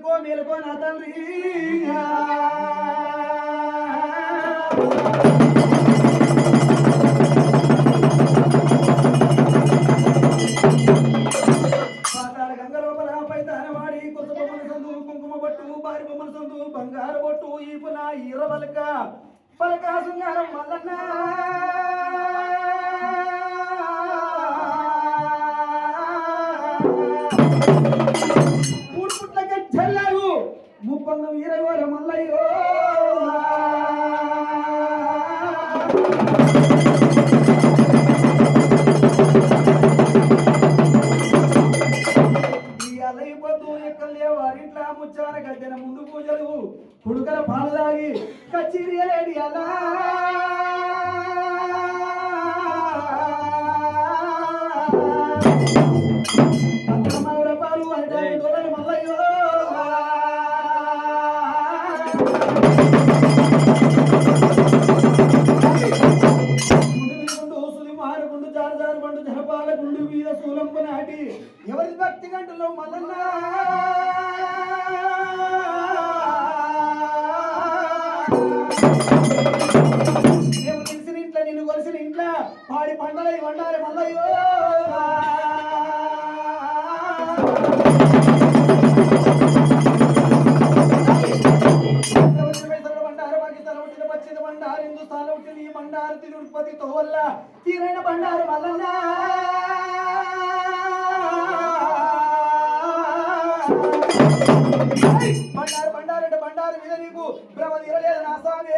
మేలుకో మేలుకో నా తండ్రి గంగ లోపల పైతానవాడి కొత్త బొమ్మల సందు కుంకుమ బొట్టు బారి బొమ్మల సందు బంగారు బొట్టు ఈపున ఈరవలక పలక శృంగారం మల్లన్న మూడు పుట్లకి చెల్లారు ముప్పంగం ఈరగోర మల్లయ్యో వారింట్లా ముచ్చాన గద్దెన ముందు పూజలు కుడుకల పాలు తాగి కచ్చిరియలేడి అలా పాలు $5 మల్లయ్యో మారుకుండు జారజారు పండు జనపాల గుండు మీద సూలంపు నాటి ఎవరి భక్తి గంటలో మల్లన్న మేము తెలిసిన ఇంట్లో నిన్ను కొలిసిన ఇంట్లో పాడి పండలై వండాలి మల్లయ్యో బండారు హిందుస్థాన్ ఉంటుంది ఈ బండారు తిరుపతితో వల్ల తీరైన బండారు మల్లన్న బండారు బండారు అంటే బండారు మీద నీకు భ్రమ తీరలేదు నా స్వామి